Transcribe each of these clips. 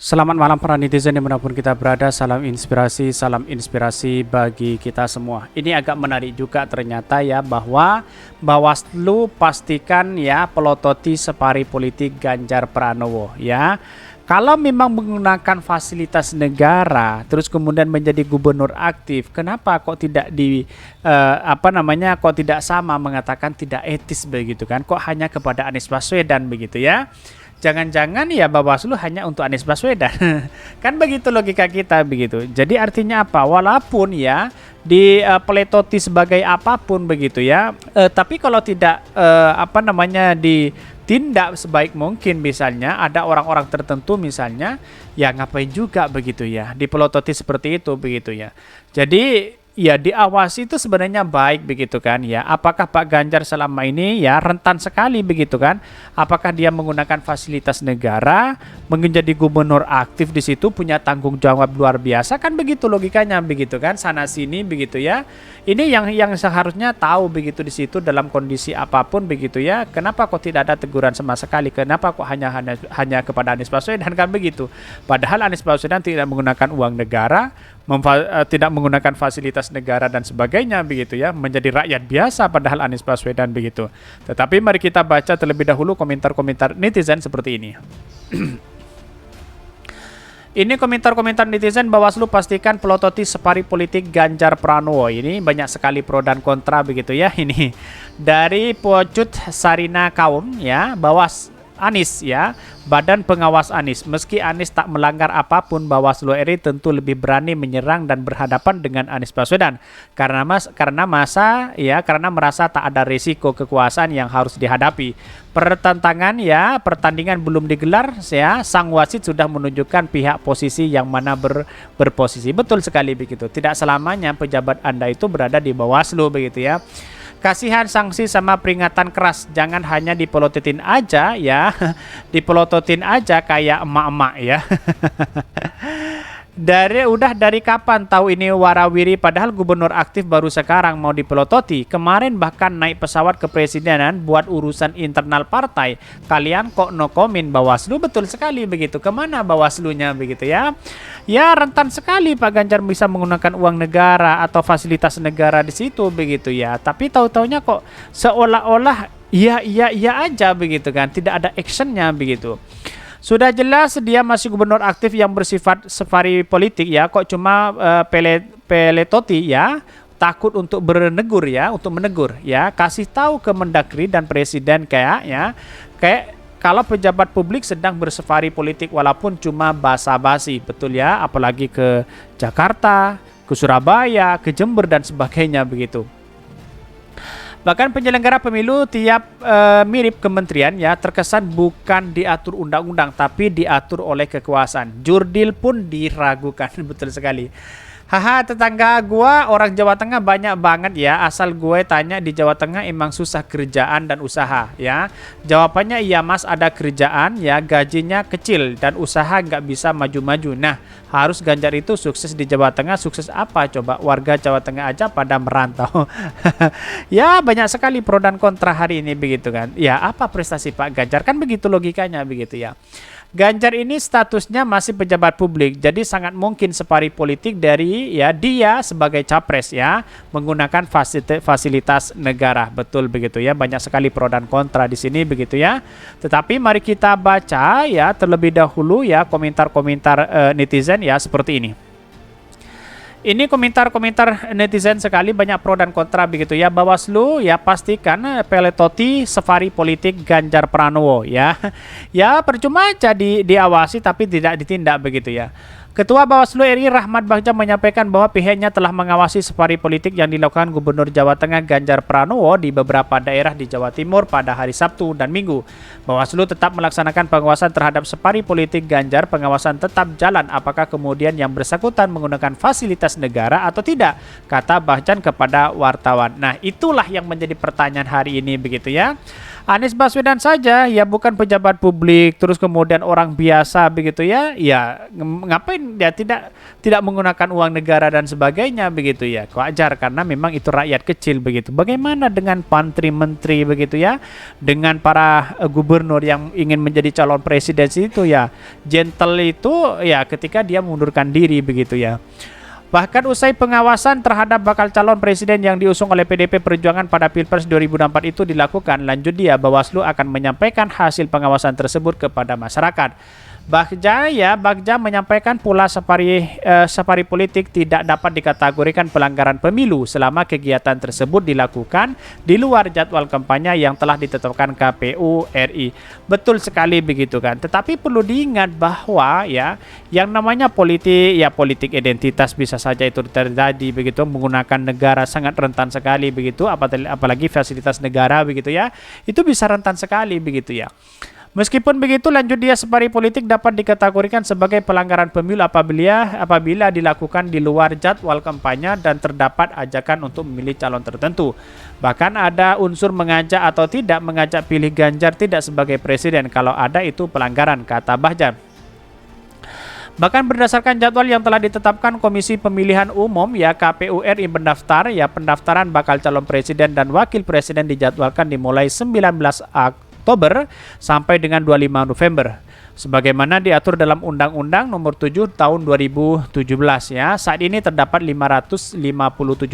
Selamat malam para netizen dimanapun kita berada, salam inspirasi bagi kita semua. Ini agak menarik juga ternyata ya bahwa Bawaslu pastikan ya pelototi separi politik Ganjar Pranowo ya. Kalau memang menggunakan fasilitas negara, terus kemudian menjadi gubernur aktif, kenapa kok tidak kok tidak sama mengatakan tidak etis begitu kan? Kok hanya kepada Anies Baswedan begitu ya? Jangan-jangan ya Bawaslu hanya untuk Anies Baswedan. Kan begitu logika kita begitu. Jadi artinya apa? Walaupun ya peletoti sebagai apapun begitu ya, tapi kalau tidak ditindak sebaik mungkin, misalnya ada orang-orang tertentu misalnya, ya ngapain juga begitu ya dipelototi seperti itu begitu ya. Jadi ya diawasi itu sebenarnya baik begitu kan ya. Apakah Pak Ganjar selama ini ya rentan sekali begitu kan? Apakah dia menggunakan fasilitas negara, menjadi gubernur aktif di situ, punya tanggung jawab luar biasa kan begitu logikanya begitu kan, sana sini begitu ya. Ini yang seharusnya tahu begitu di situ dalam kondisi apapun begitu ya. Kenapa kok tidak ada teguran sama sekali? Kenapa kok hanya kepada Anies Baswedan kan begitu? Padahal Anies Baswedan tidak menggunakan uang negara, tidak menggunakan fasilitas negara dan sebagainya begitu ya, menjadi rakyat biasa padahal Anies Baswedan begitu. Tetapi mari kita baca terlebih dahulu komentar-komentar netizen seperti ini. Ini komentar-komentar netizen. Bawaslu pastikan pelototi separi politik Ganjar Pranowo. Ini banyak sekali pro dan kontra begitu ya. Ini dari Pocut Sarina Kaum ya, Anies ya, Badan Pengawas Anies. Meski Anies tak melanggar apapun, Bawaslu RI tentu lebih berani menyerang dan berhadapan dengan Anies Baswedan karena merasa tak ada risiko kekuasaan yang harus dihadapi. Pertandingan belum digelar ya, sang wasit sudah menunjukkan pihak posisi yang mana berposisi. Betul sekali begitu. Tidak selamanya pejabat Anda itu berada di Bawaslu begitu ya. Kasihan sanksi sama peringatan keras, jangan hanya dipelototin aja ya, dipelototin aja kayak emak-emak ya. Dari kapan tahu ini warawiri, padahal gubernur aktif baru sekarang mau dipelototi. Kemarin bahkan naik pesawat kepresidenan buat urusan internal partai. Kalian kok no komen Bawaslu? Betul sekali begitu. Kemana Bawaslunya begitu ya? Ya rentan sekali Pak Ganjar bisa menggunakan uang negara atau fasilitas negara di situ begitu ya. Tapi tahu-taunya kok seolah-olah iya aja begitu kan. Tidak ada actionnya begitu. Sudah jelas dia masih gubernur aktif yang bersifat safari politik ya, kok cuma peletoti ya, takut untuk menegur ya, kasih tahu ke Mendagri dan Presiden kayak kalau pejabat publik sedang bersafari politik walaupun cuma basa-basi, betul ya, apalagi ke Jakarta, ke Surabaya, ke Jember dan sebagainya begitu. Bahkan penyelenggara pemilu tiap mirip kementerian ya, terkesan bukan diatur undang-undang tapi diatur oleh kekuasaan. Jurdil pun diragukan. Betul sekali. Haha, tetangga gua orang Jawa Tengah banyak banget ya. Asal gue tanya di Jawa Tengah emang susah kerjaan dan usaha ya. Jawabannya iya mas, ada kerjaan ya, gajinya kecil dan usaha nggak bisa maju-maju. Nah, harus Ganjar itu sukses di Jawa Tengah. Sukses apa coba? Warga Jawa Tengah aja pada merantau. Ya banyak sekali pro dan kontra hari ini begitu kan. Ya apa prestasi Pak Ganjar? Kan begitu logikanya begitu ya. Ganjar ini statusnya masih pejabat publik, jadi sangat mungkin separi politik dari ya dia sebagai capres ya, menggunakan fasilitas negara. Betul begitu ya, banyak sekali pro dan kontra di sini begitu ya. Tetapi mari kita baca ya terlebih dahulu ya komentar-komentar netizen ya seperti ini. Ini komentar-komentar netizen sekali, banyak pro dan kontra begitu ya. Bawaslu ya pastikan peletoti safari politik Ganjar Pranowo ya. Ya percuma aja diawasi tapi tidak ditindak begitu ya. Ketua Bawaslu RI Rahmat Bagja menyampaikan bahwa pihaknya telah mengawasi safari politik yang dilakukan Gubernur Jawa Tengah Ganjar Pranowo di beberapa daerah di Jawa Timur pada hari Sabtu dan Minggu. Bawaslu tetap melaksanakan pengawasan terhadap safari politik Ganjar. Pengawasan tetap jalan apakah kemudian yang bersangkutan menggunakan fasilitas negara atau tidak, kata Bagjan kepada wartawan. Nah, itulah yang menjadi pertanyaan hari ini begitu ya. Anies Baswedan saja ya bukan pejabat publik, terus kemudian orang biasa begitu ya, ya ngapain dia tidak menggunakan uang negara dan sebagainya begitu ya. Wajar karena memang itu rakyat kecil begitu. Bagaimana dengan menteri begitu ya, dengan para gubernur yang ingin menjadi calon presiden itu ya, gentle itu ya ketika dia mengundurkan diri begitu ya. Bahkan usai pengawasan terhadap bakal calon presiden yang diusung oleh PDP Perjuangan pada Pilpres 2024 itu dilakukan, lanjut dia Bawaslu akan menyampaikan hasil pengawasan tersebut kepada masyarakat. Bagja menyampaikan pula safari politik tidak dapat dikategorikan pelanggaran pemilu selama kegiatan tersebut dilakukan di luar jadwal kampanye yang telah ditetapkan KPU RI. Betul sekali begitu kan. Tetapi perlu diingat bahwa ya yang namanya politik identitas bisa saja itu terjadi begitu, menggunakan negara sangat rentan sekali begitu, apalagi fasilitas negara begitu ya. Itu bisa rentan sekali begitu ya. Meskipun begitu, lanjut dia safari politik dapat dikategorikan sebagai pelanggaran pemilu apabila dilakukan di luar jadwal kampanye dan terdapat ajakan untuk memilih calon tertentu. Bahkan ada unsur mengajak atau tidak mengajak pilih Ganjar tidak sebagai presiden. Kalau ada itu pelanggaran, kata Bagja. Bahkan berdasarkan jadwal yang telah ditetapkan Komisi Pemilihan Umum ya KPU RI pendaftaran bakal calon presiden dan wakil presiden dijadwalkan dimulai 19 Oktober sampai dengan 25 November. Sebagaimana diatur dalam Undang-Undang Nomor 7 Tahun 2017 ya. Saat ini terdapat 557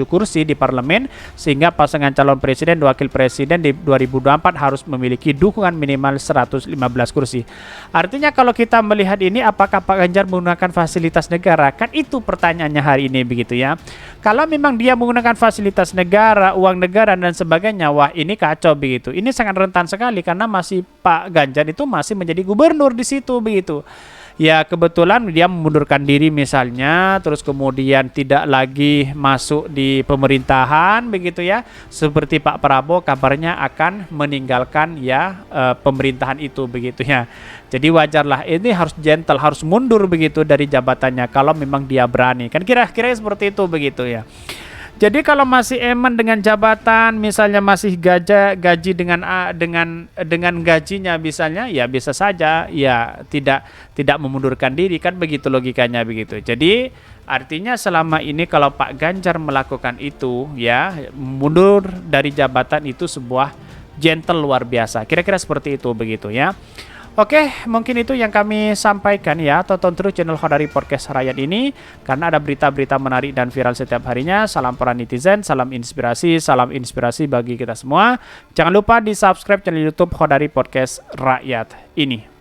kursi di parlemen sehingga pasangan calon presiden dan wakil presiden di 2024 harus memiliki dukungan minimal 115 kursi. Artinya kalau kita melihat ini, apakah Pak Ganjar menggunakan fasilitas negara? Kan itu pertanyaannya hari ini begitu ya. Kalau memang dia menggunakan fasilitas negara, uang negara dan sebagainya, wah ini kacau begitu. Ini sangat rentan sekali karena masih Pak Ganjar itu masih menjadi gubernur di situ begitu. Ya kebetulan dia mengundurkan diri misalnya, terus kemudian tidak lagi masuk di pemerintahan begitu ya. Seperti Pak Prabowo kabarnya akan meninggalkan ya pemerintahan itu begitu ya. Jadi wajarlah ini harus gentle, harus mundur begitu dari jabatannya kalau memang dia berani. Kan kira-kira seperti itu begitu ya. Jadi kalau masih eman dengan jabatan, misalnya masih gaji dengan gajinya misalnya, ya bisa saja ya tidak memundurkan diri, kan begitu logikanya begitu. Jadi artinya selama ini kalau Pak Ganjar melakukan itu ya, mundur dari jabatan itu sebuah gentle luar biasa. Kira-kira seperti itu begitu ya. Oke, mungkin itu yang kami sampaikan ya. Tonton terus channel Khodari Podcast Rakyat ini karena ada berita-berita menarik dan viral setiap harinya. Salam para netizen, salam inspirasi bagi kita semua. Jangan lupa di subscribe channel YouTube Khodari Podcast Rakyat ini.